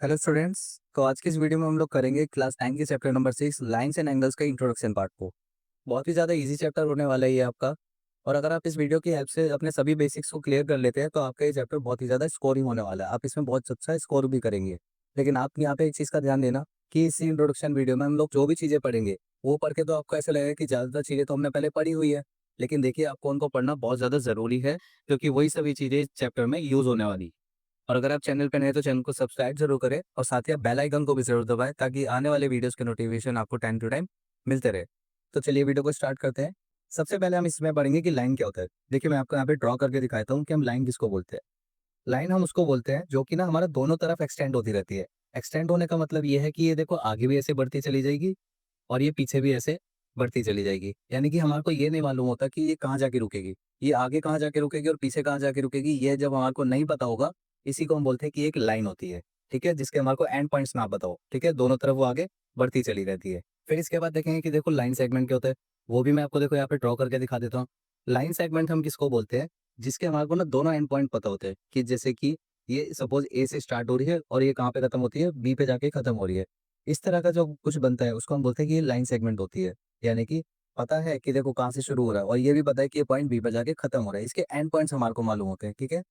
Hello students. तो आज की इस वीडियो में हम लोग करेंगे क्लास 9 के chapter number 6 lines and angles का इंट्रोडक्शन पार्ट को। बहुत ही ज़्यादा इजी चैप्टर होने वाला है ये आपका। और अगर आप इस वीडियो की हेल्प से अपने सभी बेसिक्स को क्लियर कर लेते हैं तो आपका ये चैप्टर बहुत ही ज़्यादा स्कोरिंग होने वाला है। आप इसमें बहुत अच्छा स्कोर भी करेंगे। लेकिन आप यहाँ पे एक चीज़ का ध्यान देना कि इस इंट्रोडक्शन वीडियो में हम लोग जो भी चीज़ें पढ़ेंगे वो पढ़ के तो आपको ऐसा लगेगा कि ज़्यादातर चीज़ें तो हमने पहले पढ़ी हुई है। लेकिन देखिए, आपको उनको पढ़ना बहुत ज़्यादा ज़रूरी है, क्योंकि वही सभी चीज़ें इस चैप्टर में यूज़ होने वाली। और अगर आप चैनल पे नए हैं तो चैनल को सब्सक्राइब जरूर करें और साथ ही आप बेल आइकन को भी जरूर दबाएं ताकि आने वाले वीडियोस के नोटिफिकेशन आपको टाइम टू टाइम मिलते रहे। तो चलिए वीडियो को स्टार्ट करते हैं। सबसे पहले हम इसमें पढ़ेंगे कि लाइन क्या होता है। देखिए, मैं आपको यहाँ पे ड्रॉ करके दिखाता हूँ कि हम लाइन किसको बोलते हैं। लाइन हम उसको बोलते हैं जो कि ना हमारा दोनों तरफ एक्सटेंड होती रहती है। एक्सटेंड होने का मतलब ये है कि ये देखो आगे भी ऐसे बढ़ती चली जाएगी और ये पीछे भी ऐसे बढ़ती चली जाएगी। यानी कि हमारे को ये नहीं मालूम होता कि ये कहाँ जाके रुकेगी, ये आगे कहाँ जाके रुकेगी और पीछे कहाँ जाके रुकेगी। ये जब हमारे को नहीं पता होगा, इसी को हम बोलते हैं कि एक लाइन होती है। ठीक है, जिसके हमारे को एंड पॉइंट्स ना बताओ। ठीक है, दोनों तरफ वो आगे बढ़ती चली रहती है। फिर इसके बाद देखेंगे कि देखो लाइन सेगमेंट क्या होता है। वो भी मैं आपको देखो यहाँ पे ड्रॉ करके दिखा देता हूँ। लाइन सेगमेंट हम किसको बोलते हैं, जिसके हमारे को ना दोनों एंड पॉइंट पता होते हैं कि जैसे कि ये सपोज ए से स्टार्ट हो रही है और ये कहाँ पे खत्म होती है, बी पे जाके खत्म हो रही है। इस तरह का जो कुछ बनता है उसको हम बोलते हैं कि ये लाइन सेगमेंट होती है। यानी कि पता है कि देखो कहाँ से शुरू हो रहा है और ये भी पता है कि ये पॉइंट बी पर जाके खत्म हो रहा है। इसके एंड पॉइंट्स हमारे को मालूम होते हैं। ठीक है,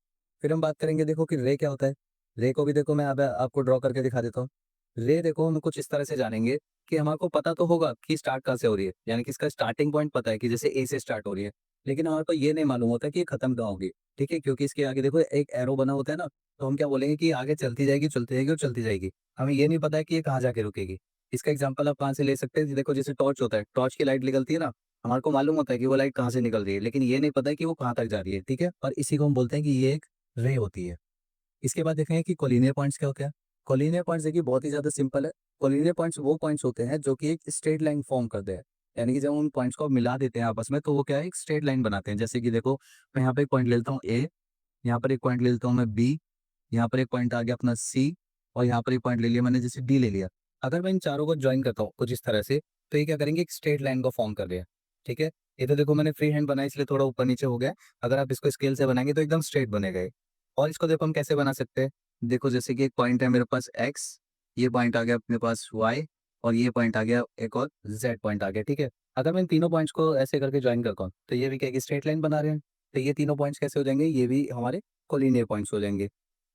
फिर हम बात करेंगे देखो कि रे क्या होता है। रे को भी देखो मैं अब आपको ड्रॉ करके दिखा देता हूँ। रे देखो हम कुछ इस तरह से जानेंगे कि हमारे को पता तो होगा कि स्टार्ट कहाँ से हो रही है, यानी कि इसका स्टार्टिंग पॉइंट पता है कि जैसे ए से स्टार्ट हो रही है। लेकिन हमारे को ये नहीं मालूम होता कि ये खत्म कहाँ होगी। ठीक है, क्योंकि इसके आगे देखो एक एरो बना होता है ना, तो हम क्या बोलेंगे कि आगे चलती जाएगी और चलती जाएगी। हमें ये नहीं पता है कि ये कहाँ जाके रुकेगी। इसका एग्जांपल आप कहाँ से ले सकते हैं, देखो जैसे टॉर्च होता है, टॉर्च की लाइट निकलती है ना, हमारे को मालूम होता है कि वो लाइट कहाँ से निकल रही है, लेकिन ये नहीं पता है कि वो कहाँ तक जा रही है। ठीक है, और इसी को हम बोलते हैं कि ये एक रे होती है। इसके बाद देखेंगे कि कोलिनियर पॉइंट्स क्या होते हैं। कोलिनियर पॉइंट्स देखिए बहुत ही ज्यादा सिंपल है। कोलिनियर पॉइंट्स वो पॉइंट्स होते हैं जो कि एक स्ट्रेट लाइन फॉर्म करते हैं। यानी कि जब उन पॉइंट्स को मिला देते हैं आपस में तो वो क्या है, एक स्ट्रेट लाइन बनाते हैं। जैसे कि देखो, मैं यहाँ पे एक पॉइंट ले लेता हूँ ए, यहाँ पर एक पॉइंट ले लेता हूँ मैं बी, यहाँ पर एक पॉइंट आ गया अपना सी, और यहाँ पर एक पॉइंट ले लिया मैंने जैसे डी ले लिया। अगर मैं इन चारों को ज्वाइन करता हूँ कुछ इस तरह से, तो ये क्या करेंगे, एक स्ट्रेट लाइन को फॉर्म कर रहे हैं। ठीक है, ये तो देखो मैंने फ्री हैंड बनाया इसलिए थोड़ा ऊपर नीचे हो गया। अगर आप इसको स्केल से बनाएंगे तो एकदम स्ट्रेट बनेगा ये। और इसको देखो हम कैसे बना सकते हैं। देखो जैसे कि एक पॉइंट है मेरे पास एक्स, ये पॉइंट आ गया अपने पास वाई, और ये पॉइंट आ गया एक और जेड पॉइंट आ गया। ठीक है, अगर मैं इन तीनों पॉइंट्स को ऐसे करके ज्वाइन करता हूँ तो ये भी क्या, एक स्ट्रेट लाइन बना रहे हैं। तो ये तीनों पॉइंट्स कैसे हो जाएंगे, ये भी हमारे कोलिनियर पॉइंट्स हो जाएंगे।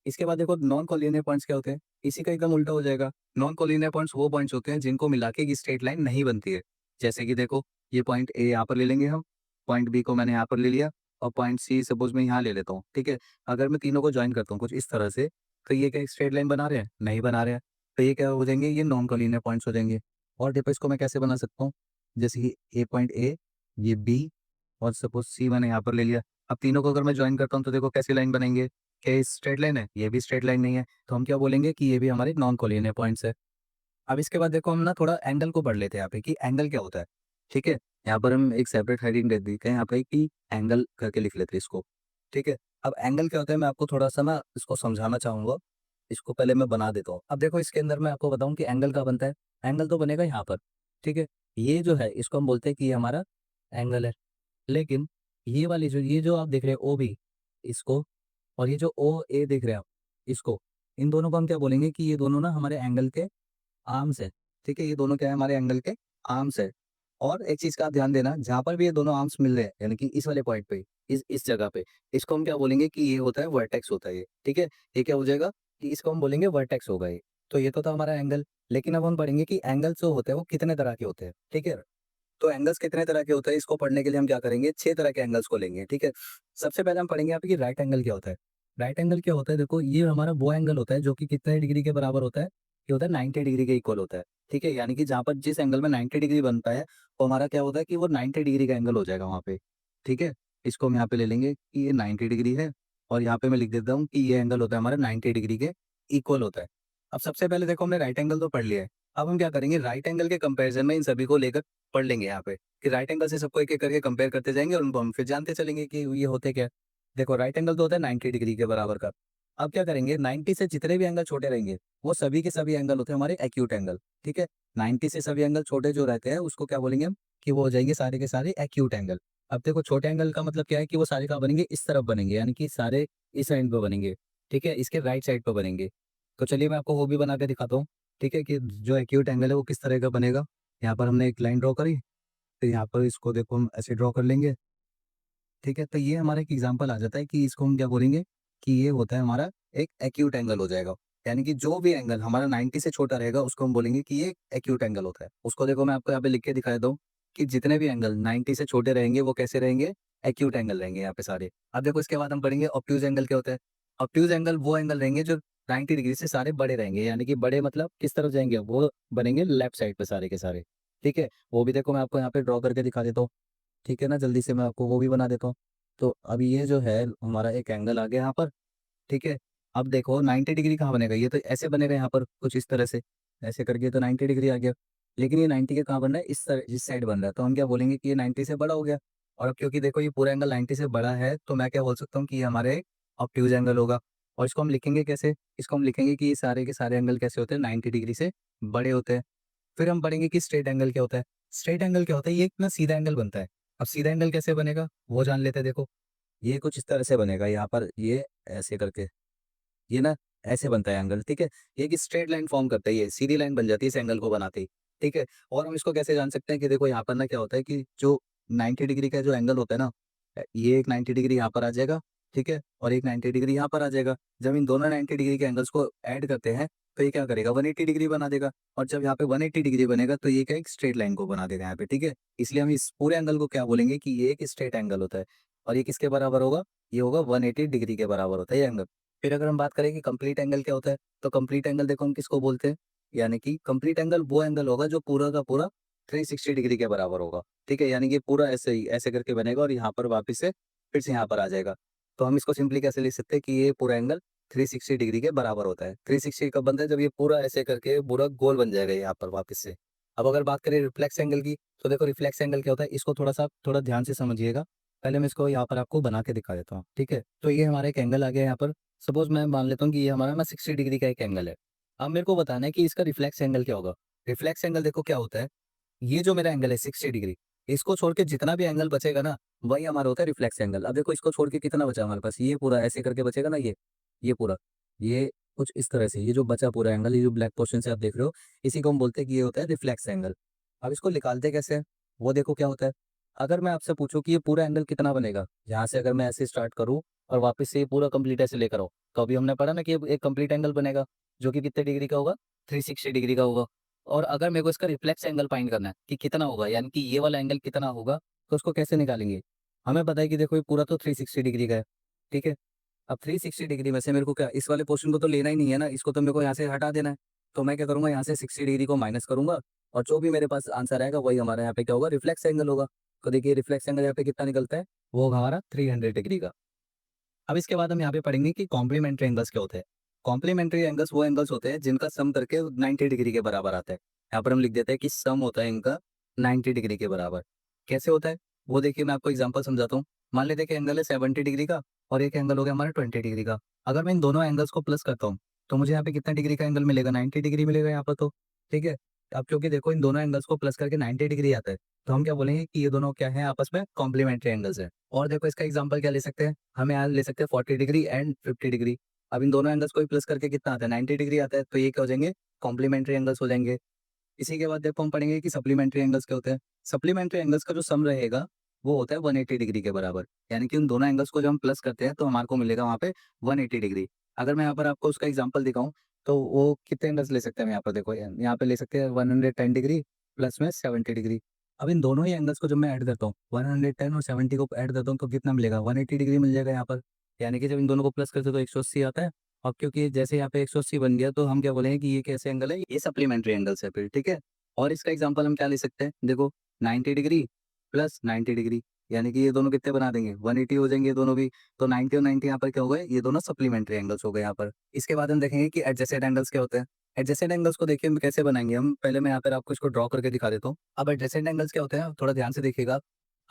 इसके बाद देखो नॉन कोलिनियर पॉइंट्स क्या होते हैं, इसी का एकदम उल्टा हो जाएगा। नॉन कोलिनियर पॉइंट्स वो पॉइंट्स होते हैं जिनको मिला के एक स्ट्रेट लाइन नहीं बनती है। जैसे कि देखो, ये पॉइंट ए यहाँ पर ले लेंगे हम, पॉइंट बी को मैंने यहाँ पर ले लिया, और पॉइंट सी सपोज मैं यहाँ ले लेता हूँ। ठीक है, अगर मैं तीनों को ज्वाइन करता हूँ कुछ इस तरह से, तो ये क्या एक स्ट्रेट लाइन बना रहे हैं, नहीं बना रहे हैं। तो ये क्या हो जाएंगे, ये नॉन कोलिनियर पॉइंट्स हो जाएंगे। और देखो इसको मैं कैसे बना सकता हूँ, जैसे कि ए पॉइंट ए, ये बी, और सपोज सी मैंने यहाँ पर ले लिया। अब तीनों को अगर मैं ज्वाइन करता हूँ तो देखो कैसी लाइन बनेंगे, क्या ये स्ट्रेट लाइन है, ये भी स्ट्रेट लाइन नहीं है। तो हम क्या बोलेंगे कि ये भी हमारे नॉन कोलिनियर पॉइंट्स है। अब इसके बाद देखो हम ना थोड़ा एंगल को पढ़ लेते हैं यहाँ पे कि एंगल क्या होता है। ठीक है, यहाँ पर हम एक सेपरेट हेडिंग दे देते हैं यहाँ पे कि एंगल करके लिख लेते हैं इसको। ठीक है, अब एंगल क्या होता है मैं आपको थोड़ा सा ना इसको समझाना चाहूंगा। इसको पहले मैं बना देता हूँ। अब देखो इसके अंदर मैं आपको बताऊं कि एंगल का बनता है। एंगल तो बनेगा यहाँ पर। ठीक है, ये जो है इसको हम बोलते हैं कि ये हमारा एंगल है। लेकिन ये जो आप देख रहे हो ओ बी, इसको, और ये जो ओ ए देख रहे हैं आप, इसको, इन दोनों को हम क्या बोलेंगे कि ये दोनों ना हमारे एंगल के आर्म्स है। ठीक है, ये दोनों क्या है, हमारे एंगल के आर्म्स है। और एक चीज का आप ध्यान देना, जहां पर भी ये दोनों आर्म्स मिल रहे हैं यानी कि इस वाले पॉइंट पे, इस जगह पे, इसको हम क्या बोलेंगे कि ये होता है वर्टेक्स होता है ये। ठीक है, ये क्या हो जाएगा कि इसको हम बोलेंगे वर्टेक्स होगा ये। तो ये तो था हमारा एंगल। लेकिन अब हम पढ़ेंगे कि एंगल्स जो होते हैं वो कितने तरह के होते हैं। ठीक है, तो एंगल्स कितने तरह के होते हैं इसको पढ़ने के लिए हम क्या करेंगे, 6 तरह के एंगल्स को लेंगे। ठीक है, सबसे पहले हम पढ़ेंगे यहाँ पे कि राइट एंगल क्या होता है। राइट एंगल क्या होता है, देखो ये हमारा वो एंगल होता है जो कि कितने डिग्री के बराबर होता है, ये होता है 90 डिग्री के इक्वल होता है। ठीक है, यानी कि जहाँ पर जिस एंगल में 90 डिग्री बनता है वो हमारा क्या होता है कि वो 90 डिग्री का एंगल हो जाएगा वहाँ पे। ठीक है, इसको हम यहाँ पे ले लेंगे कि ये 90 डिग्री है, और यहाँ पे मैं लिख देता हूँ कि ये एंगल होता है हमारा 90 डिग्री के इक्वल होता है। अब सबसे पहले देखो हमने राइट एंगल तो पढ़ लिया है। अब हम क्या करेंगे, राइट एंगल के कंपैरिजन में इन सभी को लेकर पढ़ लेंगे यहाँ पे कि राइट एंगल से सबको एक-एक करके कंपेयर करते जाएँगे और उनको हम फिर जानते चलेंगे कि ये होते क्या हैं। देखो राइट एंगल तो होता है 90 डिग्री के बराबर का। अब क्या करेंगे, 90 से जितने भी एंगल छोटे रहेंगे, वो सभी के सभी एंगल होते हैं हमारे एक्यूट एंगल। ठीक है? 90 से सभी एंगल छोटे जो रहते हैं उसको क्या बोलेंगे हम, कि वो हो जाएँगे सारे के सारे एक्यूट एंगल। अब देखो छोटे एंगल का मतलब क्या है कि वो सारे कहाँ बनेंगे, इस तरफ बनेंगे, यानी कि सारे इस एंड पे बनेंगे। ठीक है? इसके राइट साइड पे बनेंगे। तो चलिए मैं आपको वो भी बना के दिखाता हूँ, ठीक है, कि जो एक्यूट एंगल है वो किस तरह का बनेगा। यहाँ पर हमने एक लाइन ड्रॉ करी, फिर यहाँ पर इसको देखो हम ऐसे ड्रॉ कर लेंगे, ठीक है। तो ये हमारा एक एग्जांपल आ जाता है कि इसको हम क्या बोलेंगे कि ये होता है हमारा एक एक्यूट एंगल हो जाएगा। यानी कि जो भी एंगल हमारा 90 से छोटा रहेगा उसको हम बोलेंगे कि ये एक्यूट एंगल होता है। उसको देखो मैं आपको यहाँ पे लिख के दिखा देता हूँ कि जितने भी एंगल 90 से छोटे रहेंगे वो कैसे रहेंगे, एक्यूट एंगल रहेंगे यहाँ पे सारे। अब देखो इसके बाद हम पढ़ेंगे ऑब्ट्यूज एंगल क्या होता है। ऑब्ट्यूज एंगल वो एंगल रहेंगे जो 90 डिग्री से सारे बड़े रहेंगे, यानी कि बड़े मतलब किस तरफ जाएंगे, वो बनेंगे लेफ्ट साइड पे सारे के सारे, ठीक है। वो भी देखो मैं आपको यहाँ पे ड्रॉ करके दिखा देता हूँ, ठीक है ना, जल्दी से मैं आपको वो भी बना देता हूँ। तो अभी ये जो है हमारा एक एंगल आ गया यहाँ पर, ठीक है। अब देखो 90 डिग्री कहाँ बनेगा, ये तो ऐसे बनेगा यहाँ पर कुछ इस तरह से, ऐसे करके तो 90 डिग्री आ गया। लेकिन ये 90 के कहाँ बन रहा है, इस साइड बन रहा है, तो हम क्या बोलेंगे कि ये 90 से बड़ा हो गया। और अब क्योंकि देखो ये पूरा एंगल 90 से बड़ा है, तो मैं क्या बोल सकता हूँ कि ये हमारे ऑब्ट्यूज एंगल होगा। और इसको हम लिखेंगे कैसे, इसको हम लिखेंगे कि ये सारे के सारे एंगल कैसे होते हैं, 90 डिग्री से बड़े होते हैं। फिर हम पढ़ेंगे कि स्ट्रेट एंगल क्या होता है। स्ट्रेट एंगल क्या होता है, ये एक ना सीधा एंगल बनता है। अब सीधा एंगल कैसे बनेगा वो जान लेते हैं। देखो ये कुछ इस तरह से बनेगा, यहाँ पर ये ऐसे करके, ये ना ऐसे बनता है एंगल, ठीक है। ये एक स्ट्रेट लाइन फॉर्म करता है, ये सीधी लाइन बन जाती है इस एंगल को बनाते ही, ठीक है। और हम इसको कैसे जान सकते हैं कि देखो यहाँ पर ना क्या होता है कि जो 90 डिग्री का जो एंगल होता है ना, ये एक 90 डिग्री यहाँ पर आ जाएगा, ठीक है, और एक 90 डिग्री यहाँ पर आ जाएगा। जब इन दोनों 90 डिग्री के एंगल्स को ऐड करते हैं तो ये क्या करेगा, 180 डिग्री बना देगा। और जब यहाँ पे 180 डिग्री बनेगा तो ये क्या एक स्ट्रेट लाइन को बना देगा यहाँ पे, ठीक है। इसलिए हम इस पूरे एंगल को क्या बोलेंगे कि ये एक स्ट्रेट एंगल होता है। और ये किसके बराबर होगा, ये होगा 180 डिग्री के बराबर होता है ये एंगल। फिर अगर हम बात करें कि कंप्लीट एंगल क्या होता है, तो कंप्लीट एंगल देखो हम किसको बोलते हैं, यानी कि कंप्लीट एंगल वो एंगल होगा जो पूरा का पूरा 360 डिग्री के बराबर होगा, ठीक है। यानी कि पूरा ऐसे ही ऐसे करके बनेगा और यहाँ पर वापस से फिर से यहाँ पर आ जाएगा। तो हम इसको सिंपली कैसे लिख सकते हैं कि ये पूरा एंगल 360 डिग्री के बराबर होता है। 360 कब बनता है, जब ये पूरा ऐसे करके पूरा गोल बन जाएगा यहाँ पर वापस से। अब अगर बात करें रिफ्लेक्स एंगल की, तो देखो रिफ्लेक्स एंगल क्या होता है, इसको थोड़ा ध्यान से समझिएगा। पहले मैं इसको यहाँ पर आपको बना के दिखा देता हूँ, ठीक है। तो ये हमारा एक एंगल आ गया यहाँ पर। सपोज मैं मान लेता हूँ कि ये हमारा ना 60 डिग्री का एक एंगल है। अब मेरे को बताना है कि इसका रिफ्लेक्स एंगल क्या होगा। रिफ्लेक्स एंगल देखो क्या होता है, ये जो मेरा एंगल है 60 डिग्री, इसको छोड़ के जितना भी एंगल बचेगा ना, वही हमारा होता है रिफ्लेक्स एंगल। अब देखो इसको छोड़ के कितना बचा हमारे पास, ये पूरा ऐसे करके बचेगा ना, ये पूरा, ये कुछ इस तरह से, ये जो बचा पूरा एंगल, ये जो ब्लैक पोर्शन से आप देख रहे हो, इसी को हम बोलते हैं कि ये होता है रिफ्लेक्स एंगल। अब इसको निकालते कैसे हैं, वो देखो क्या होता है। अगर मैं आपसे पूछूं कि ये पूरा एंगल कितना बनेगा, यहाँ से अगर मैं ऐसे स्टार्ट करूँ और वापस से ये पूरा कंप्लीट ऐसे लेकर आओ, तो अभी हमने पढ़ा ना कि एक कंप्लीट एंगल बनेगा जो कि कितने डिग्री का होगा, 360 डिग्री का होगा। और अगर मेरे को इसका रिफ्लेक्स एंगल फाइंड करना है कि कितना होगा, यानी कि ये वाला एंगल कितना होगा, तो उसको कैसे निकालेंगे। हमें पता है कि देखो ये पूरा तो 360 डिग्री का है, ठीक है। अब 360 डिग्री में से मेरे को क्या इस वाले पोर्शन को तो लेना ही नहीं है ना, इसको तो मेरे को यहाँ से हटा देना है। तो मैं क्या करूंगा, यहाँ से 60 डिग्री को माइनस करूंगा और जो भी मेरे पास आंसर आएगा वही हमारा यहाँ पे क्या होगा, रिफ्लेक्स एंगल होगा। तो देखिए रिफ्लेक्स एंगल यहाँ पे कितना निकलता है, वो होगा हमारा 300 डिग्री का। अब इसके बाद हम यहाँ पे पढ़ेंगे कि कॉम्प्लीमेंट्री एंगल्स क्या होते हैं। कॉम्प्लीमेंट्री एंगल्स वो एंगल्स होते हैं जिनका सम करके 90 डिग्री के बराबर आता है। यहाँ पर हम लिख देते हैं कि सम होता है इनका 90 डिग्री के बराबर। कैसे होता है वो देखिए, मैं आपको एग्जांपल समझाता हूँ। मान लेते हैं कि एंगल है 70 डिग्री का और एक एंगल हो गया हमारा 20 डिग्री का। अगर मैं इन दोनों एंगल्स को प्लस करता हूँ तो मुझे यहाँ पे कितना डिग्री का एंगल मिलेगा, 90 डिग्री मिलेगा यहाँ पर, तो ठीक है। अब क्योंकि देखो इन दोनों एंगल्स को प्लस करके 90 डिग्री आता है, तो हम क्या बोलेंगे कि ये दोनों क्या है, आपस में कॉम्प्लीमेंट्री एंगल्स है। और देखो इसका एग्जांपल क्या ले सकते हैं, हम यहाँ ले सकते हैं 40 डिग्री एंड 50 डिग्री। अब इन दोनों एंगल्स को प्लस करके कितना आता है, 90 डिग्री आता है, तो ये क्या हो जाएंगे, कॉम्प्लीमेंट्री एंगल्स हो जाएंगे। इसी के बाद देखो हम पढ़ेंगे कि सप्लीमेंट्री एंगल्स क्या होते हैं। सप्लीमेंट्री एंगल्स का जो सम रहेगा वो होता है 180 डिग्री के बराबर। यानी कि उन दोनों एंगल्स को जब हम प्लस करते हैं तो हमारे को मिलेगा वहाँ पे 180 डिग्री। अगर मैं यहाँ पर आपको उसका एग्जांपल दिखाऊं तो वो कितने एंगल्स ले सकते हैं, हम यहाँ पर देखो यहाँ पे ले सकते हैं 110 डिग्री प्लस में 70 डिग्री। अब इन दोनों ही एंगल्स को जब मैं ऐड करता हूँ, 110 और 70 को ऐड करता हूँ, तो कितना मिलेगा, 180 डिग्री मिल जाएगा यहाँ पर। यानी कि जब इन दोनों को प्लस करते हैं तो 180 आता है। और क्योंकि जैसे यहाँ पे 180 बन गया तो हम क्या बोलेंगे कि ये कैसे एंगल है, ये सप्लीमेंट्री एंगल्स है फिर, ठीक है। और इसका एग्जांपल हम क्या ले सकते हैं, देखो 90 डिग्री प्लस 90 डिग्री, यानी कि ये दोनों कितने बना देंगे, 180 हो जाएंगे ये दोनों भी। तो 90 और 90 यहाँ पर क्या हो गए, ये दोनों सप्लीमेंट्री एंगल्स हो गए यहाँ पर। इसके बाद हम देखेंगे कि एडजेसेंट एंगल्स क्या होते हैं। एडजेसेंट एंगल्स को देखिए हम कैसे बनाएंगे, हम पहले मैं यहाँ पर आपको इसको ड्रॉ करके दिखा देता हूँ। अब एडजेसेंट एंगल्स क्या होते हैं, थोड़ा ध्यान से देखिएगा।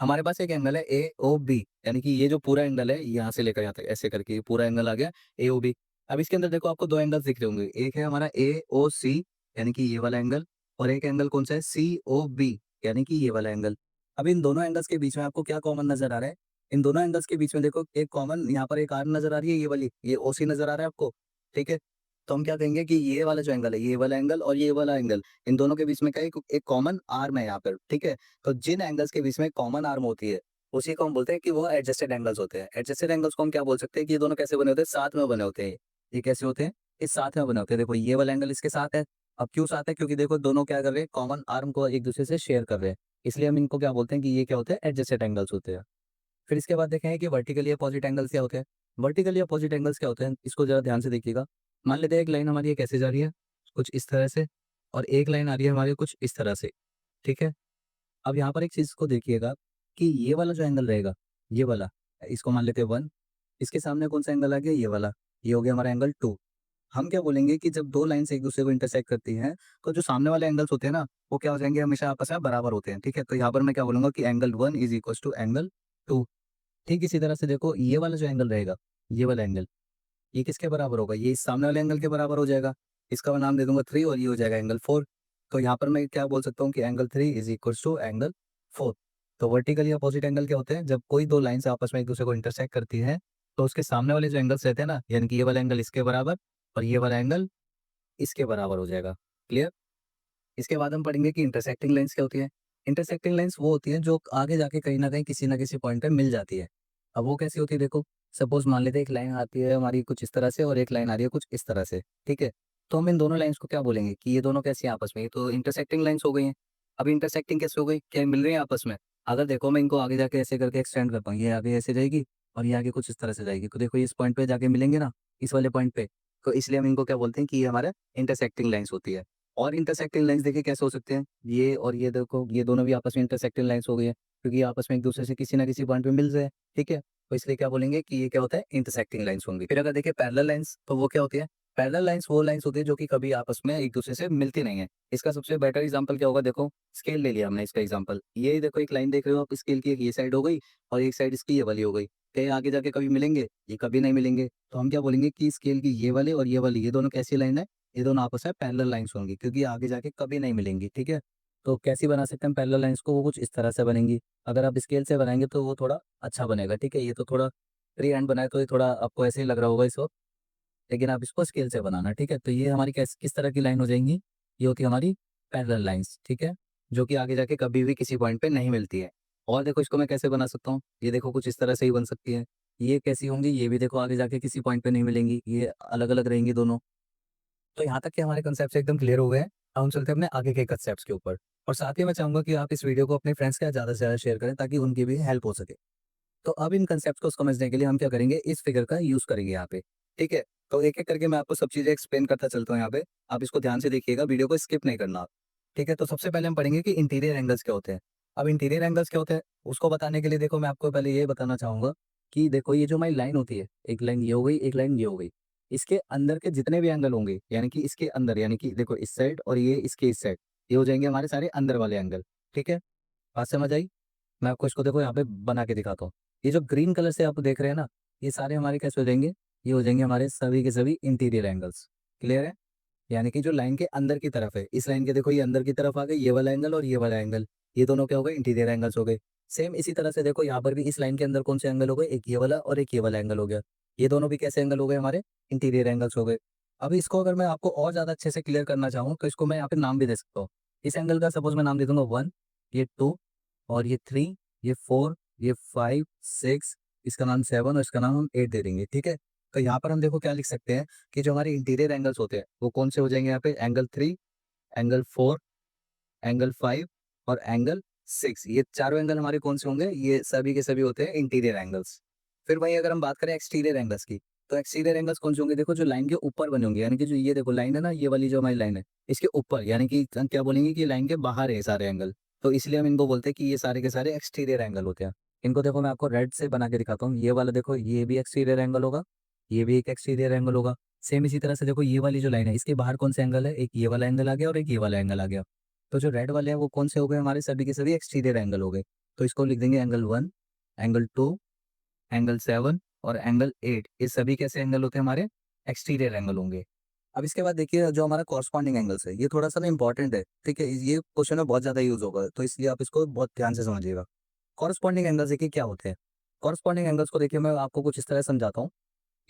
हमारे पास एक एंगल है ए ओ बी, यानी कि ये जो पूरा एंगल है यहाँ से लेकर यहाँ तक ऐसे करके ये पूरा एंगल आ गया ए ओ बी। अब इसके अंदर देखो आपको दो एंगल्स दिख रहे होंगे, एक है हमारा ए ओ सी, यानी कि ये वाला एंगल, और एक एंगल कौन सा है, सी ओ बी, यानी कि ये वाला एंगल। अब इन दोनों एंगल्स के बीच में आपको क्या कॉमन नजर आ रहा है, इन दोनों एंगल्स के बीच में देखो एक कॉमन यहाँ पर एक आर्म नजर आ रही है, ये वाली, ये ओ सी नजर आ रहा है आपको, ठीक है। तो हम क्या कहेंगे कि ये वाला जो एंगल है, ये वाला एंगल और ये वाला एंगल, इन दोनों के बीच में क्या है, एक कॉमन आर्म है यहाँ पर, ठीक है? तो जिन एंगल्स के बीच में कॉमन आर्म होती है, उसी को हम बोलते हैं कि वो एडजस्टेड एंगल्स होते हैं। एडजस्टेड एंगल्स को हम क्या बोल सकते हैं कि ये दोनों कैसे बने होते हैं? साथ में बने होते हैं। ये कैसे होते हैं? ये साथ में बने होते हैं। देखो ये वाला एंगल इसके साथ है। अब क्यों साथ है? क्योंकि देखो दोनों क्या कर रहे हैं? कॉमन आर्म को एक दूसरे से शेयर कर रहे हैं। इसलिए हम इनको क्या बोलते हैं कि ये क्या होते हैं? एडजस्टेड एंगल्स होते हैं। फिर इसके बाद देखें कि वर्टिकली अपोजिट एंगल्स क्या होते हैं। वर्टिकली अपोजिट एंगल्स क्या होते हैं, इसको जरा ध्यान से देखिएगा। मान लेते हैं एक लाइन हमारी ये कैसे जा रही है, कुछ इस तरह से, और एक लाइन आ रही है हमारी कुछ इस तरह से, ठीक है? अब यहाँ पर एक चीज़ को देखिएगा कि ये वाला जो एंगल रहेगा, ये वाला, इसको मान लेते हैं 1, इसके सामने कौन सा एंगल आ गया? ये वाला, ये हो गया हमारा एंगल 2। हम क्या बोलेंगे कि जब 2 लाइन्स एक दूसरे को इंटरसेक्ट करती हैं, तो जो सामने वाले एंगल्स होते हैं ना, वो क्या हो जाएँगे? हमेशा आपस में बराबर होते हैं, ठीक है? तो यहाँ पर मैं क्या बोलूँगा कि angle 1 is equals to angle 2। ठीक इसी तरह से देखो ये वाला जो एंगल रहेगा, ये वाला एंगल, ये किसके बराबर होगा? ये इस सामने वाले एंगल के बराबर हो जाएगा। इसका मैं नाम दे दूँगा 3 और ये हो जाएगा एंगल 4। तो यहाँ पर मैं क्या बोल सकता हूँ कि angle 3 is equals to angle 4। तो वर्टिकली अपोजिट एंगल क्या होते हैं? जब कोई 2 लाइन्स आपस में एक-दूसरे को इंटरसेक्ट करती हैं, तो उसके सामने वाले जो एंगल्स रहते हैं ना, यानी कि ये वाला एंगल इसके बराबर और ये वाला एंगल इसके बराबर हो जाएगा। क्लियर? इसके बाद हम पढ़ेंगे कि इंटरसेक्टिंग लाइन्स क्या होती हैं। इंटरसेक्टिंग लाइन्स वो होती हैं जो आगे जाके कहीं न कहीं किसी न किसी पॉइंट पे मिल जाती है। अब वो कैसी होती है देखो, सपोज़ मान लेते हैं एक लाइन आती है हमारी कुछ इस तरह से और एक लाइन आ रही है कुछ इस तरह से, ठीक है? तो हम इन दोनों लाइन्स को क्या बोलेंगे कि ये दोनों कैसी हैं आपस में? ये तो इंटरसेक्टिंग लाइन्स हो गई हैं। अब इंटरसेक्टिंग कैसे हो गई? क्या ये मिल रही हैं आपस में? अगर देखो मैं इनको आगे जाके ऐसे करके एक्सटेंड करता हूँ, ये आगे ऐसे जाएगी और ये आगे कुछ इस तरह से जाएगी। तो देखो ये इस पॉइंट पे जाके मिलेंगे ना, इस वाले पॉइंट पे, तो इसलिए हम इनको क्या बोलते हैं कि ये हमारा इंटरसेक्टिंग लाइन्स होती है। और इंटरसेक्टिंग लाइन्स देखिए कैसे हो सकते हैं, ये और ये देखो, ये दोनों भी आपस में इंटरसेक्टिंग लाइन्स हो गई है, क्योंकि ये आपस में एक-दूसरे से किसी न किसी पॉइंट पे मिल रहे हैं, ठीक है? तो इसलिए क्या बोलेंगे कि ये क्या होता है, इंटरसेक्टिंग लाइन्स होंगी। फिर अगर देखिए पैरेलल लाइन्स, तो वो क्या होती है? पैरेलल लाइन्स वो लाइन्स होती है जो कि कभी आपस में एक-दूसरे से मिलती नहीं है। इसका सबसे बेटर एग्ज़ाम्पल क्या होगा देखो, स्केल ले लिया हमने इसका एग्ज़ाम्पल। ये देखो एक लाइन देख रहे हो आप स्केल की, एक ये साइड हो गई और एक साइड इसकी ये वाली हो गई। क्या ये आगे जाके कभी मिलेंगे? ये कभी नहीं मिलेंगे। तो हम क्या बोलेंगे कि स्केल की ये वाली और ये वाली, ये दोनों कैसी लाइन है? ये दोनों आपस में पैरेलल लाइन्स होंगी, क्योंकि आगे जाके कभी नहीं मिलेंगी, ठीक है? तो कैसी बना सकते हैं हम पैरेलल लाइन्स को? वो कुछ इस तरह से बनेंगी। अगर आप स्केल से बनाएँगे तो वो थोड़ा अच्छा बनेगा, ठीक है? ये तो थोड़ा फ्री हैंड बनाए तो ये थोड़ा आपको ऐसे ही लग रहा होगा इस वक़्त, लेकिन आप इसको स्केल से बनाना, ठीक है? तो ये हमारी किस तरह की लाइन हो जाएँगी? ये होती है हमारी पैरेलल लाइन्स, ठीक है? जो कि आगे जाके कभी भी किसी पॉइंट पे नहीं मिलती है। और देखो इसको मैं कैसे बना सकता हूँ? ये देखो कुछ इस तरह से ही बन सकती है। ये कैसी होंगी? ये भी देखो आगे जाके किसी पॉइंट पे नहीं मिलेंगी, ये अलग-अलग रहेंगी दोनों। तो यहाँ तक के हमारे कॉन्सेप्ट्स एकदम क्लियर हो गए हैं। अब हम चलते हैं अपने आगे के कॉन्सेप्ट्स के ऊपर। और साथ ही मैं चाहूँगा कि आप इस वीडियो को अपने फ्रेंड्स के साथ ज़्यादा से ज़्यादा शेयर करें ताकि उनकी भी हेल्प हो सके। तो अब इन कॉन्सेप्ट्स को समझने के लिए हम क्या करेंगे, इस फिगर का यूज़ करेंगे यहाँ पे, ठीक है? तो एक-एक करके मैं आपको सब चीज़ें एक्सप्लेन करता चलता हूँ यहाँ पे। आप इसको ध्यान से देखिएगा, वीडियो को स्किप नहीं करना आप, ठीक है? तो सबसे पहले हम पढ़ेंगे कि इंटीरियर एंगल्स क्या होते हैं। अब इंटीरियर एंगल्स क्या होते हैं, उसको बताने के लिए देखो मैं आपको पहले ये बताना चाहूँगा कि देखो ये जो हमारी लाइन होती है, एक लाइन ये हो गई, एक लाइन ये हो गई। इसके अंदर के जितने भी एंगल होंगे, यानी कि इसके अंदर, यानी कि देखो इस साइड और ये इसके इस साइड, ये हो जाएँगे हमारे सारे अंदर वाले एंगल, ठीक है? बात समझ आई? मैं आपको इसको देखो यहाँ पे बना के दिखाता हूँ। ये जो ग्रीन कलर से आप देख रहे हैं ना, ये सारे हमारे कैसे हो जाएँगे? ये हो जाएँगे हमारे सभी के सभी इंटीरियर एंगल्स। क्लियर है? यानी कि जो लाइन के अंदर की तरफ है, इस लाइन के देखो ये अंदर की तरफ आ गई, ये वाला एंगल और ये वाला एंगल, ये दोनों क्या हो गए? इंटीरियर एंगल्स हो गए। सेम इसी तरह से देखो यहाँ पर भी इस लाइन के अंदर कौन से एंगल हो गए? एक ये वाला और एक ये वाला एंगल हो गया। ये दोनों भी कैसे एंगल हो गए हमारे? इंटीरियर एंगल्स हो गए। अब इसको अगर मैं आपको और ज़्यादा अच्छे से क्लियर करना चाहूँ, तो इसको मैं यहाँ पे नाम भी दे सकता हूँ। इस एंगल का सपोज़ मैं नाम दे दूँगा 1, ये 2 और ये 3, ये 4, ये 5, 6, इसका नाम 7 और इसका नाम हम 8 दे देंगे, ठीक है? तो यहाँ पर हम देखो क्या लिख सकते हैं कि जो हमारे इंटीरियर एंगल्स होते हैं, वो कौन से हो जाएँगे यहाँ पे? एंगल 3, एंगल 4, एंगल 5 और एंगल 6। ये चारों एंगल हमारे कौन से होंगे? ये सभी के सभी होते हैं इंटीरियर एंगल्स। फिर वहीं अगर हम बात करें एक्सटीरियर एंगल्स की, तो एक्सटीरियर एंगल्स कौन से होंगे? देखो जो लाइन के ऊपर बने होंगे, यानी कि जो ये देखो लाइन है ना, ये वाली जो हमारी लाइन है, इसके ऊपर, यानी कि हम क्या बोलेंगे कि लाइन के बाहर है ये सारे एंगल। तो इसलिए हम इनको बोलते हैं कि ये सारे के सारे एक्सटीरियर एंगल होते हैं। इनको देखो मैं आपको रेड से बना के दिखाता हूँ। ये वाला देखो, ये भी एक्सटीरियर एंगल होगा, ये भी एक एक्सटीरियर एंगल होगा। सेम इसी तरह से देखो ये वाली जो लाइन है, इसके बाहर कौन सा एंगल है? एक ये वाला एंगल आ गया और एक ये वाला एंगल आ गया। तो जो रेड वाले हैं वो कौन से हो गए? हमारे सभी के सभी एक्सटीरियर एंगल हो गए। तो इसको लिख देंगे एंगल 1, एंगल 2, एंगल 7 और एंगल 8। ये सभी कैसे एंगल होते हैं हमारे? एक्सटीरियर एंगल होंगे। अब इसके बाद देखिए जो हमारा कॉरस्पॉन्डिंग एंगल्स है, ये थोड़ा-सा ना इम्पोर्टेंट है, ठीक है? ये क्वेश्चन में बहुत ज़्यादा यूज़ होगा, तो इसलिए आप इसको बहुत ध्यान से समझिएगा। कॉरस्पॉन्डिंग एंगल्स देखिए क्या होते हैं? कॉरस्पॉन्डिंग एंगल्स को देखिए मैं आपको कुछ इस तरह समझाता हूँ।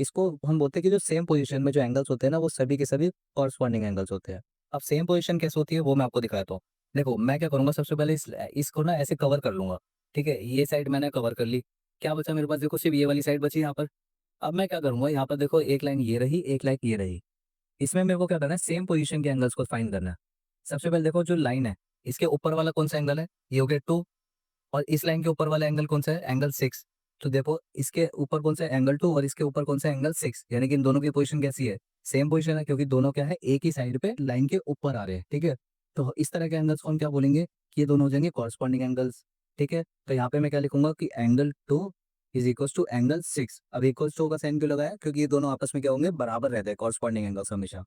इसको हम बोलते हैं कि जो सेम पोजीशन में जो एंगल्स होते हैं ना, वो सभी के सभी कॉरस्पॉन्डिंग एंगल्स होते हैं। अब सेम पोजीशन कैसे होती है वो मैं आपको दिखाता हूँ। देखो मैं क्या करूँगा, सबसे पहले इसको ना ऐसे कवर कर लूँगा, ठीक है? ये साइड मैंने कवर कर ली। क्या बचा मेरे पास? देखो सिर्फ़ ये वाली साइड बची यहाँ पर। अब मैं क्या करूँगा, यहाँ पर देखो एक लाइन ये रही, एक लाइन ये रही। इसमें मेरे को क्या करना है, सेम पोजीशन के एंगल्स को फाइंड करना है। सबसे पहले देखो जो लाइन है, इसके ऊपर वाला कौन-सा एंगल है? ये हो गया 2। और इस लाइन के ऊपर वाला एंगल कौन-सा है? एंगल 6। तो देखो इसके ऊपर कौन-सा है? एंगल 2 और इसके ऊपर कौन-सा है? एंगल 6। यानी कि इन दोनों की पोज़ीशन कैसी है? सेम पोज़ीशन है, क्योंकि दोनों क्या है? एक ही साइड पे लाइन के ऊपर आ रहे हैं, ठीक है? तो इस तरह के एंगल्स को हम क्या बोलेंगे कि ये दोनों हो जाएँगे कॉरस्पॉन्डिंग एंगल्स, ठीक है? तो यहाँ पे मैं क्या लिखूँगा कि angle 2 is equals to angle 6। अब इक्वल्स टू का साइन क्यों लगाया? क्योंकि ये दोनों आपस में क्या होंगे? बराबर रहते हैं कॉरस्पॉन्डिंग एंगल्स हमेशा।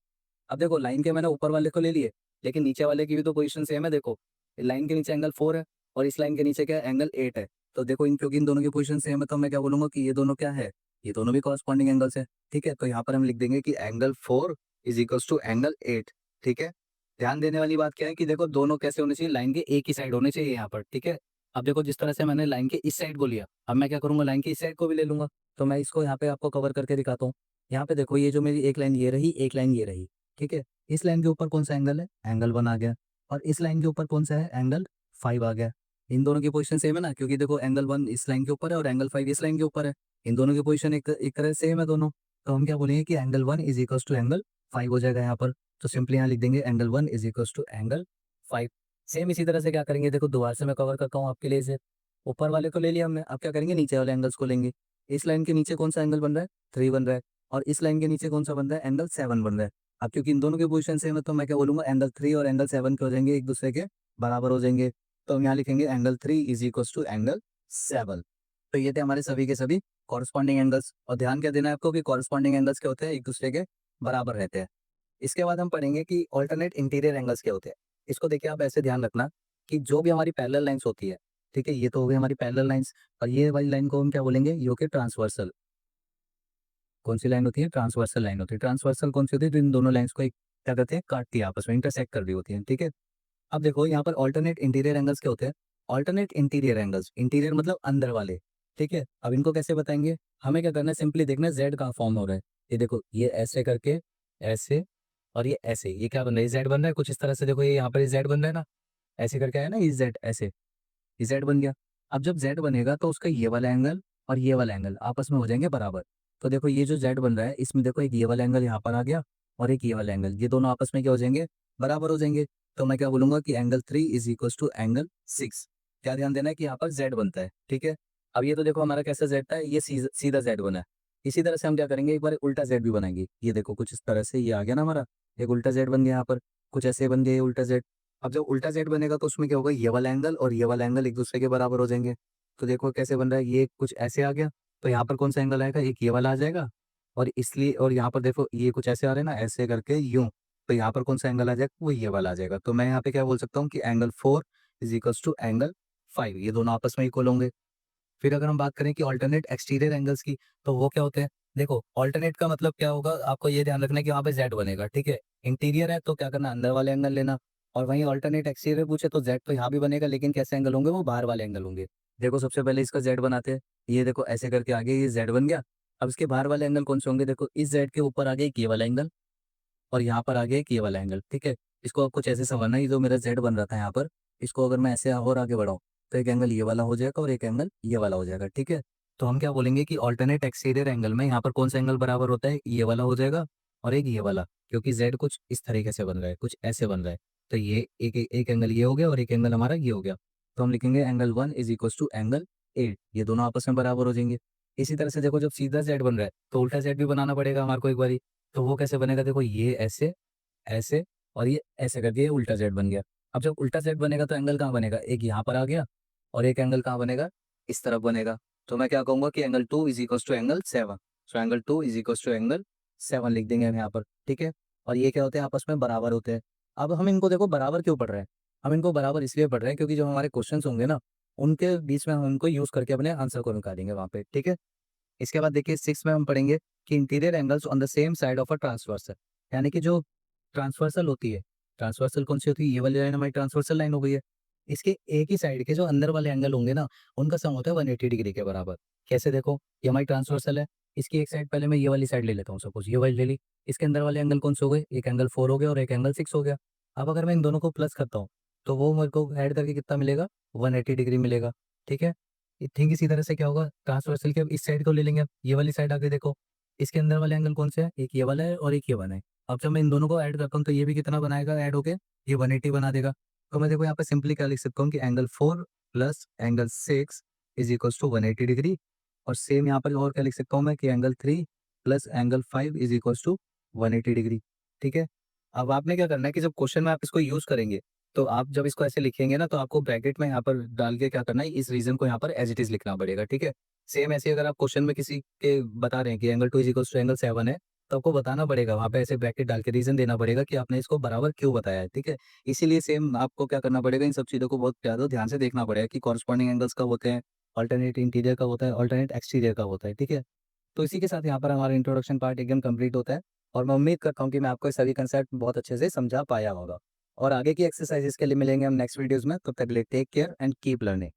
अब देखो लाइन के मैंने ऊपर वाले को ले लिए, लेकिन नीचे वाले की भी तो पोज़ीशन सेम है देखो। लाइन के नीचे एंगल 4 है और इस लाइन के नीचे क्या है? एंगल 8 है। तो देखो इन क्योंकि इन दोनों की पोजीशन सेम है, तो मैं क्या बोलूँगा कि ये दोनों क्या है? ये दोनों भी कॉरस्पॉन्डिंग एंगल्स हैं, ठीक है? तो यहाँ पर हम लिख देंगे कि angle 4 is equals to angle 8, ठीक है? ध्यान देने वाली बात क्या है कि देखो दोनों कैसे होने चाहिए? लाइन के एक ही साइड होने चाहिए यहाँ पर, ठीक है? अब देखो जिस तरह से मैंने लाइन के इस साइड को लिया, अब मैं क्या करूँगा, लाइन के इस साइड को भी ले लूँगा। तो मैं इसको यहाँ पे आपको कवर करके दिखाता हूँ। यहाँ पे देखो ये जो मेरी एक लाइन ये रही, एक लाइन ये रही, ठीक है? इस लाइन के ऊपर कौन-सा एंगल है? एंगल 1 आ गया और इस लाइन के ऊपर कौन-सा है? एंगल 5 आ गया। इन दोनों की पोजीशन सेम है ना, क्योंकि देखो एंगल 1 इस लाइन के ऊपर है और एंगल 5 इस लाइन के ऊपर है। इन दोनों की पोजीशन एक एक तरह से सेम है दोनों। तो हम क्या बोलेंगे कि angle 1 is equals to angle 5 हो जाएगा यहाँ पर। तो सिंपली यहाँ लिख देंगे angle 1 is equals to angle 5। Same इसी तरह से क्या करेंगे, देखो दोबारा से मैं कवर करता हूँ आपके लिए इसे। ऊपर वाले को ले लिया हमने, अब क्या करेंगे, नीचे वाले एंगल्स को लेंगे। इस लाइन के नीचे कौन-सा एंगल बन रहा है? 3 बन रहा है और इस लाइन के नीचे कौन-सा बन रहा है? एंगल 7 बन रहा है। अब क्योंकि इन दोनों की पोजीशन सेम है, तो मैं क्या बोलूँगा, एंगल 3 और एंगल 7 क्या हो जाएँगे? एक दूसरे के बराबर हो जाएँगे। तो हम यहाँ लिखेंगे angle 3 is equals to angle 7। तो ये थे हमारे सभी के सभी कॉरस्पॉन्डिंग एंगल्स, और ध्यान क्या देना है आपको कि कॉरस्पॉन्डिंग एंगल्स क्या होते हैं? एक दूसरे के बराबर रहते हैं। इसके बाद हम पढ़ेंगे कि अल्टरनेट इंटीरियर एंगल्स क्या होते हैं। इसको देखिए आप ऐसे ध्यान रखना कि जो भी हमारी पैरेलल लाइन्स होती है, ठीक है? ये तो हो गई हमारी पैरेलल लाइन्स और ये वाली लाइन को हम क्या बोलेंगे? ये हो गई ट्रांसवर्सल। कौन-सी लाइन होती है? ट्रांसवर्सल लाइन होती है। ट्रांसवर्सल कौन-सी होती है? जो इन दोनों लाइन्स को एक क्या करते हैं? काटती है, आपस में इंटरसेक्ट कर रही होती है, ठीक है? अब देखो यहाँ पर अल्टरनेट इंटीरियर एंगल्स क्या होते हैं? अल्टरनेट इंटीरियर एंगल्स, इंटीरियर मतलब अंदर वाले, ठीक है? अब इनको कैसे बताएँगे? हमें क्या करना है, सिंपली देखना है ज़ेड कहाँ फॉर्म हो रहा है। ये देखो ये ऐसे करके, ऐसे और ये ऐसे, ये क्या बन रहा है? ज़ेड बन रहा है कुछ इस तरह से, देखो ये यहाँ पर ज़ेड बन रहा है ना? ऐसे करके आया ना ये ज़ेड ऐसे, ये ज़ेड बन गया। अब जब ज़ेड बनेगा तो उसका ये वाला एंगल और ये वाला एंगल आपस में हो जाएँगे बराबर। तो देखो ये जो ज़ेड बन रहा है, इसमें देखो एक ये वाला एंगल यहाँ पर आ गया और एक ये वाला एंगल, ये दोनों आपस में क्या हो जाएँगे? बराबर हो जाएँगे। तो मैं क्या बोलूँगा कि angle 3 is equals to angle 6। क्या ध्यान देना है कि यहाँ पर ज़ेड बनता है, ठीक है? अब ये तो देखो हमारा कैसा ज़ेड था, ये सीधा ज़ेड बना है। इसी तरह से हम क्या करेंगे, एक बार उल्टा ज़ेड भी बनाएँगे। ये देखो कुछ इस तरह से ये आ गया ना हमारा, एक उल्टा ज़ेड बन गया यहाँ पर, कुछ ऐसे बन गया ये उल्टा ज़ेड। अब जब उल्टा ज़ेड बनेगा तो उसमें क्या होगा, ये वाला एंगल और ये वाला एंगल एक दूसरे के बराबर हो जाएँगे। तो देखो कैसे बन रहा है, ये कुछ ऐसे आ गया, तो यहाँ पर कौन-सा एंगल आएगा, एक ये वाला आ जाएगा और इसलिए, और यहाँ पर देखो ये कुछ ऐसे आ रहे हैं ना, ऐसे करके यूँ, तो यहाँ पर कौन-सा एंगल आ जाएगा, वो ये वाला आ जाएगा। तो मैं यहाँ पे क्या बोल सकता हूँ कि angle 4 is equals to angle 5, ये दोनों आपस में इक्वल होंगे। फिर अगर हम बात करें कि अल्टरनेट एक्सटीरियर एंगल्स की, तो वो क्या होते हैं? देखो अल्टरनेट का मतलब क्या होगा, आपको ये ध्यान रखना है कि वहाँ पे ज़ेड बनेगा, ठीक है? इंटीरियर है तो क्या करना, अंदर वाले एंगल लेना, और वहीं अल्टरनेट एक्सटीरियर पूछे तो ज़ेड तो यहाँ भी बनेगा, लेकिन कैसे एंगल होंगे, वो बाहर वाले एंगल होंगे। देखो सबसे पहले इसका ज़ेड बनाते हैं, ये देखो ऐसे करके आगे ये ज़ेड बन गया। अब इसके बाहर वाले एंगल कौन से होंगे? देखो इस ज़ेड के ऊपर आ गया एक ये वाला एंगल और यहाँ पर आ गया एक ये वाला एंगल, ठीक है? इसको अब कुछ ऐसे समझना, ये जो मेरा ज़ेड बन रहा था यहाँ पर, इसको अगर मैं ऐसे और आगे बढ़ाऊँ, तो एक एंगल ये वाला हो जाएगा और एक एंगल ये वाला हो जाएगा, ठीक है? तो हम क्या बोलेंगे कि अल्टरनेट एक्सटीरियर एंगल में यहाँ पर कौन-सा एंगल बराबर होता है? ये वाला हो जाएगा और एक ये वाला, क्योंकि ज़ेड कुछ इस तरीके से बन रहा है, कुछ ऐसे बन रहा है। तो ये एक एंगल ये हो गया और एक एंगल हमारा ये हो गया। तो हम लिखेंगे angle 1 is equals to angle 8, ये दोनों आपस में बराबर हो जाएँगे। इसी तरह से देखो जब सीधा ज़ेड बन रहा है, तो उल्टा ज़ेड भी बनाना पड़ेगा हमारे को एक बारी। तो वो कैसे बनेगा? देखो ये ऐसे, ऐसे और ये ऐसे कर दिया, ये उल्टा ज़ेड बन गया। अब जब उल्टा ज़ेड बनेगा तो एंगल कहाँ बनेगा? एक यहाँ पर आ गया और एक एंगल कहाँ बनेगा? इस तरफ बनेगा। तो मैं क्या कहूँगा कि angle 2 is equals to angle 7। So angle 2 is equals to angle 7 लिख देंगे हम यहाँ पर, ठीक है? और ये क्या होते हैं? आपस में बराबर होते हैं। अब हम इनको देखो बराबर क्यों पढ़ रहे हैं? हम इनको बराबर इसलिए पढ़ रहे हैं क्योंकि जो हमारे क्वेश्चन्स होंगे ना, उनके बीच में हम इनको यूज़ करके अपने आंसर को निकालेंगे वहाँ पे, ठीक है? इसके बाद देखिए 6 में हम पढ़ेंगे कि interior angles on the same side of a transversal, यानी कि जो ट्रांसवर्सल होती है, ट्रांसवर्सल कौन-सी होती है? ये वाली लाइन हमारी ट्रांसवर्सल लाइन हो गई है। इसके एक ही साइड के जो अंदर वाले एंगल होंगे ना, उनका सम होता है 180 डिग्री के बराबर। कैसे देखो? ये हमारी ट्रांसवर्सल है, इसकी एक साइड पहले मैं ये वाली साइड ले लेता हूँ, सपोज ये वाली ले ली। इसके अंदर वाले एंगल कौन से हो गए, एक एंगल 4 हो गया और एक एंगल 6 हो गया। अब अगर मैं इन दोनों को प्लस करता हूँ तो वो मेरे को ऐड करके कितना मिलेगा, 180 डिग्री मिलेगा। ठीक है, थिंक इसी तरह से क्या होगा, ट्रांसवर्सल के अब इस साइड को ले लेंगे। अब ये वाली साइड आगे देखो, इसके अंदर वाले एंगल कौन से हैं, एक ये वाला है और एक ये वाला है। अब जब मैं इन दोनों को ऐड करता हूँ तो ये भी कितना बनाएगा, ऐड होके ये 180 बना देगा। तो मैं देखो यहाँ पे सिंपली क्या लिख सकता हूँ कि angle 4 plus angle 6 is equals to 180 degree. और सेम यहाँ पर और क्या लिख सकता हूँ मैं कि angle 3 plus angle 5 is equals to 180 degree. ठीक है, अब आपने क्या करना है कि जब क्वेश्चन में आप इसको यूज करेंगे तो आप जब इसको ऐसे लिखेंगे ना तो आपको ब्रैकेट में यहाँ पर डाल के क्या करना है, इस रीजन को यहाँ पर एज इट इज लिखना पड़ेगा। ठीक है, सेम ऐसे अगर आप क्वेश्चन में किसी के बता रहे हैं कि angle 2 is equals to angle 7 है, तो आपको बताना पड़ेगा वहाँ पे ऐसे ब्रैकेट डाल के रीजन देना पड़ेगा कि आपने इसको बराबर क्यों बताया है। ठीक है, इसीलिए सेम आपको क्या करना पड़ेगा, इन सब चीज़ों को बहुत ज़्यादा ध्यान से देखना पड़ेगा कि कॉरस्पॉन्डिंग एंगल्स कब होते हैं, अल्टरनेट इंटीरियर कब होता है, अल्टरनेट एक्सटीरियर कब होता है। ठीक है, तो इसी के साथ यहाँ पर हमारा इंट्रोडक्शन पार्ट एकदम कंप्लीट होता है और मैं उम्मीद करता हूँ कि मैं आपको ये सभी कंसेप्ट बहुत अच्छे से समझा पाया होगा। और आगे की एक्सरसाइजेस के लिए मिलेंगे हम नेक्स्ट वीडियोस में, तब तक के लिए take care and keep learning.